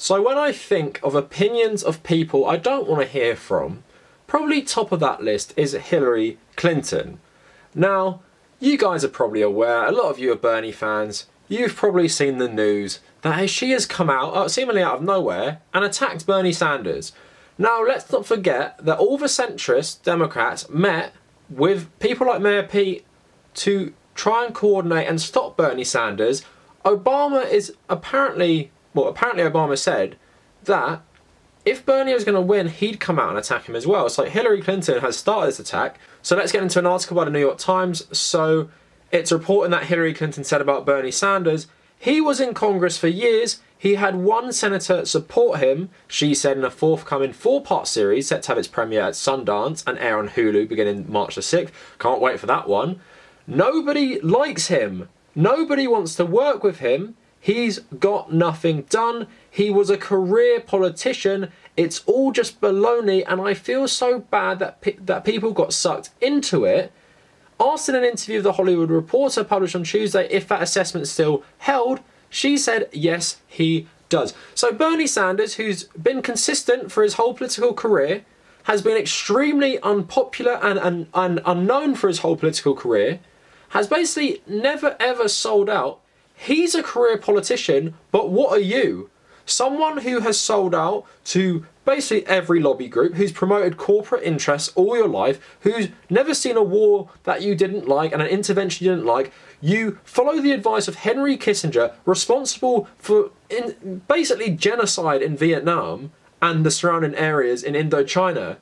So when I think of opinions of people I don't want to hear from, probably top of that list is Hillary Clinton. Now, you guys are probably aware, a lot of you are Bernie fans, you've probably seen the news that she has come out, seemingly out of nowhere, and attacked Bernie Sanders. Now, let's not forget that all the centrist Democrats met with people like Mayor Pete to try and coordinate and stop Bernie Sanders. Obama is apparently Obama said that if Bernie was going to win, he'd come out and attack him as well. So Hillary Clinton has started this attack. So let's get into an article by the New York Times. So it's reporting that Hillary Clinton said about Bernie Sanders, he was in Congress for years. He had one senator support him, she said in a forthcoming 4-part series set to have its premiere at Sundance and air on Hulu beginning March the 6th. Can't wait for that one. Nobody likes him. Nobody wants to work with him. He's got nothing done. He was a career politician. It's all just baloney, and I feel so bad that people got sucked into it. Asked in an interview with The Hollywood Reporter published on Tuesday if that assessment still held, she said yes, he does. So Bernie Sanders, who's been consistent for his whole political career, has been extremely unpopular and unknown for his whole political career, has basically never ever sold out. He's a career politician, but what are you? Someone who has sold out to basically every lobby group, who's promoted corporate interests all your life, who's never seen a war that you didn't like and an intervention you didn't like. You follow the advice of Henry Kissinger, responsible for basically genocide in Vietnam and the surrounding areas in Indochina,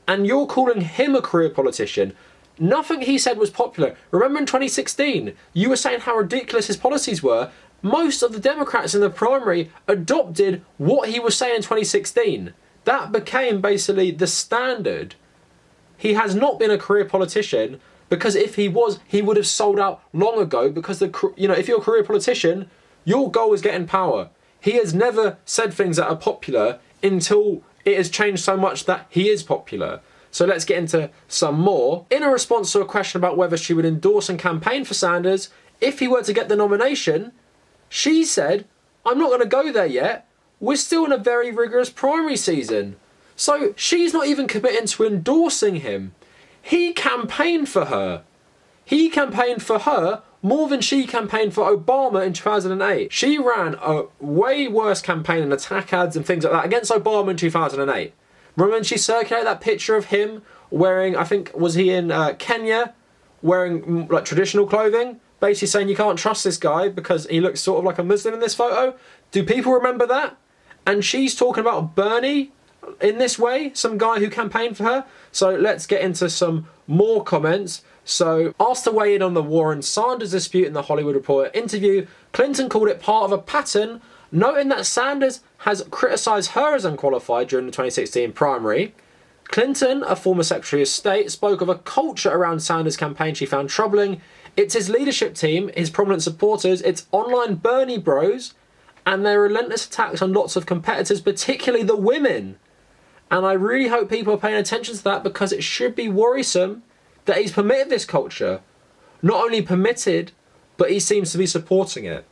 and you're calling him a career politician. Nothing he said was popular. Remember in 2016, you were saying how ridiculous his policies were. Most of the Democrats in the primary adopted what he was saying in 2016. That became basically the standard. He has not been a career politician, because if he was, he would have sold out long ago, because if you're a career politician, your goal is getting power. He has never said things that are popular until it has changed so much that he is popular. So let's get into some more. In a response to a question about whether she would endorse and campaign for Sanders if he were to get the nomination, she said, "I'm not going to go there yet. We're still in a very rigorous primary season." So she's not even committing to endorsing him. He campaigned for her. He campaigned for her more than she campaigned for Obama in 2008. She ran a way worse campaign and attack ads and things like that against Obama in 2008. Remember when she circulated that picture of him wearing, I think, was he in Kenya, wearing like traditional clothing? Basically saying you can't trust this guy because he looks sort of like a Muslim in this photo. Do people remember that? And she's talking about Bernie in this way, some guy who campaigned for her. So let's get into some more comments. So, asked to weigh in on the Warren-Sanders dispute in the Hollywood Reporter interview, Clinton called it part of a pattern, noting that Sanders has criticised her as unqualified during the 2016 primary. Clinton, a former Secretary of State, spoke of a culture around Sanders' campaign she found troubling. It's his leadership team, his prominent supporters, it's online Bernie bros, and their relentless attacks on lots of competitors, particularly the women. And I really hope people are paying attention to that, because it should be worrisome that he's permitted this culture. Not only permitted, but he seems to be supporting it.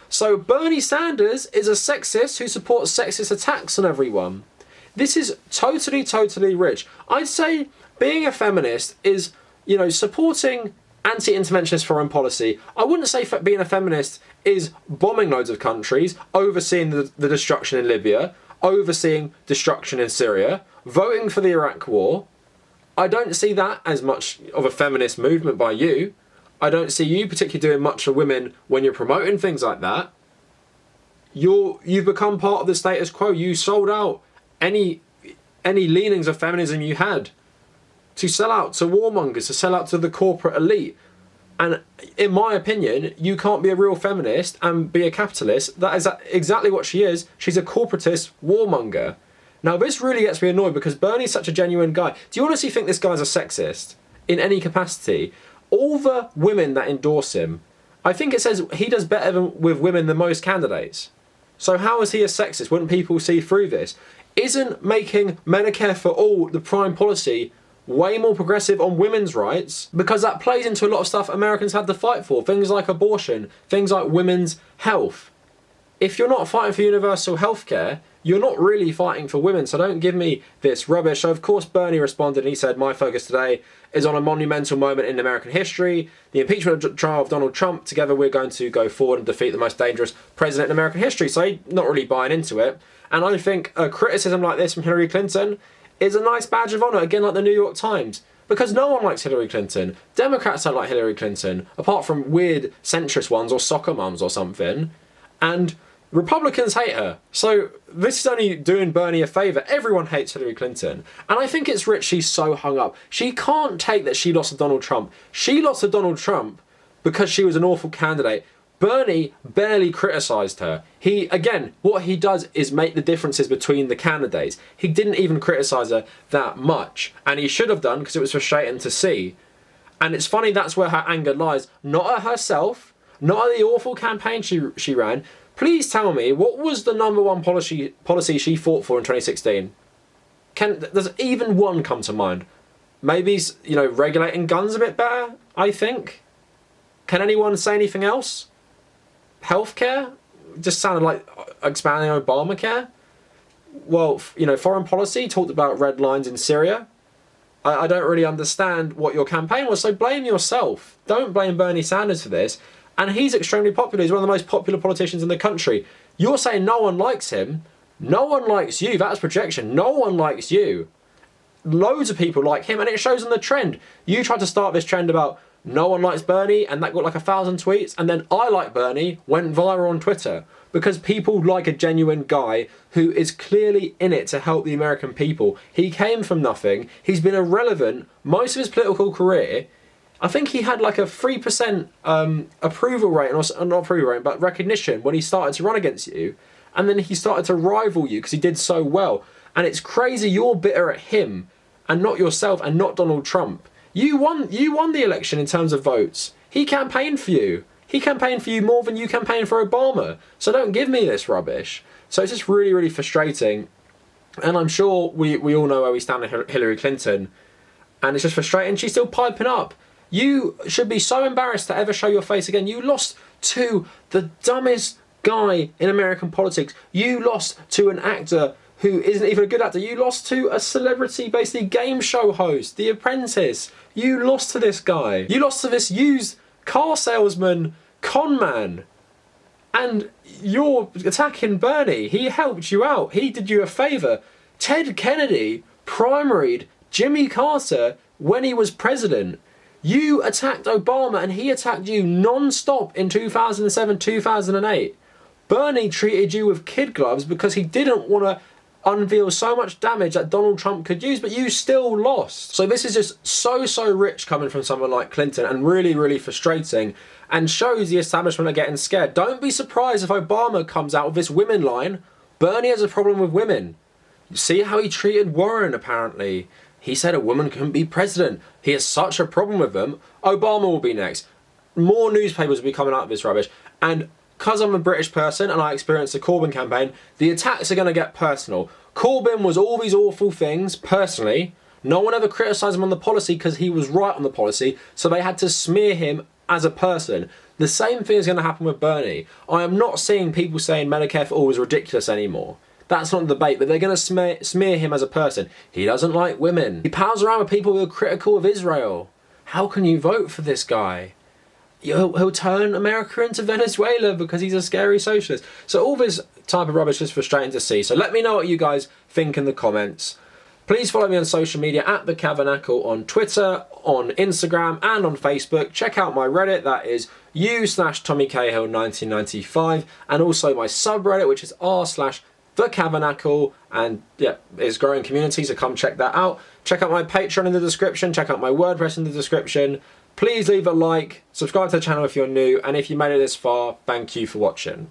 So Bernie Sanders is a sexist who supports sexist attacks on everyone. This is totally, totally rich. I'd say being a feminist is, supporting anti-interventionist foreign policy. I wouldn't say being a feminist is bombing loads of countries, overseeing the destruction in Libya, overseeing destruction in Syria, voting for the Iraq war. I don't see that as much of a feminist movement by you. I don't see you particularly doing much for women when you're promoting things like that. You've become part of the status quo. You sold out any leanings of feminism you had to sell out to warmongers, to sell out to the corporate elite. And in my opinion, you can't be a real feminist and be a capitalist. That is exactly what she is. She's a corporatist warmonger. Now, this really gets me annoyed, because Bernie's such a genuine guy. Do you honestly think this guy's a sexist in any capacity? All the women that endorse him, I think it says he does better with women than most candidates. So how is he a sexist? Wouldn't people see through this? Isn't making Medicare for all the prime policy way more progressive on women's rights? Because that plays into a lot of stuff Americans had to fight for. Things like abortion, things like women's health. If you're not fighting for universal healthcare, you're not really fighting for women, so don't give me this rubbish. So of course Bernie responded and he said, my focus today is on a monumental moment in American history, the impeachment trial of Donald Trump. Together we're going to go forward and defeat the most dangerous president in American history. So he's not really buying into it. And I think a criticism like this from Hillary Clinton is a nice badge of honour, again like the New York Times. Because no one likes Hillary Clinton. Democrats don't like Hillary Clinton, apart from weird centrist ones or soccer mums or something. And Republicans hate her. So this is only doing Bernie a favour. Everyone hates Hillary Clinton. And I think it's rich she's so hung up. She can't take that she lost to Donald Trump. She lost to Donald Trump because she was an awful candidate. Bernie barely criticised her. He, again, what he does is make the differences between the candidates. He didn't even criticise her that much. And he should have done, because it was frustrating to see. And it's funny, that's where her anger lies. Not at herself, not at the awful campaign she ran. Please tell me, what was the #1 policy she fought for in 2016? Does even one come to mind? Maybe, you know, regulating guns a bit better, I think. Can anyone say anything else? Healthcare? Just sounded like expanding Obamacare. Well, you know, foreign policy, talked about red lines in Syria. I don't really understand what your campaign was, so blame yourself. Don't blame Bernie Sanders for this. And he's extremely popular. He's one of the most popular politicians in the country. You're saying no one likes him. No one likes you. That's projection. No one likes you. Loads of people like him, and it shows in the trend. You tried to start this trend about no one likes Bernie, and that got like 1,000 tweets, and then I like Bernie went viral on Twitter because people like a genuine guy who is clearly in it to help the American people. He came from nothing. He's been irrelevant most of his political career. I think he had like a 3% approval rate, or not approval rate, but recognition when he started to run against you, and then he started to rival you because he did so well. And it's crazy you're bitter at him and not yourself and not Donald Trump. You won the election in terms of votes. He campaigned for you. He campaigned for you more than you campaigned for Obama. So don't give me this rubbish. So it's just really, really frustrating. And I'm sure we all know where we stand with Hillary Clinton. And it's just frustrating. She's still piping up. You should be so embarrassed to ever show your face again. You lost to the dumbest guy in American politics. You lost to an actor who isn't even a good actor. You lost to a celebrity, basically game show host, The Apprentice. You lost to this guy. You lost to this used car salesman, con man. And you're attacking Bernie. He helped you out. He did you a favour. Ted Kennedy primaried Jimmy Carter when he was president. You attacked Obama and he attacked you non-stop in 2007, 2008. Bernie treated you with kid gloves because he didn't want to unveil so much damage that Donald Trump could use, but you still lost. So this is just so rich coming from someone like Clinton, and really, really frustrating, and shows the establishment are getting scared. Don't be surprised if Obama comes out with this women line. Bernie has a problem with women. See how he treated Warren, apparently. He said a woman couldn't be president. He has such a problem with them. Obama will be next. More newspapers will be coming out of this rubbish. And because I'm a British person and I experienced the Corbyn campaign, the attacks are going to get personal. Corbyn was all these awful things, personally. No one ever criticised him on the policy because he was right on the policy, so they had to smear him as a person. The same thing is going to happen with Bernie. I am not seeing people saying Medicare for all is ridiculous anymore. That's not the debate, but they're going to smear him as a person. He doesn't like women. He pals around with people who are critical of Israel. How can you vote for this guy? He'll turn America into Venezuela because he's a scary socialist. So all this type of rubbish is frustrating to see. So let me know what you guys think in the comments. Please follow me on social media at The Cavernacle on Twitter, on Instagram and on Facebook. Check out my Reddit, that is u/TommyCahill1995, and also my subreddit, which is r/The Cavernacle, and yeah, it's a growing community, so come check that out. Check out my Patreon in the description, check out my WordPress in the description. Please leave a like, subscribe to the channel if you're new, and if you made it this far, thank you for watching.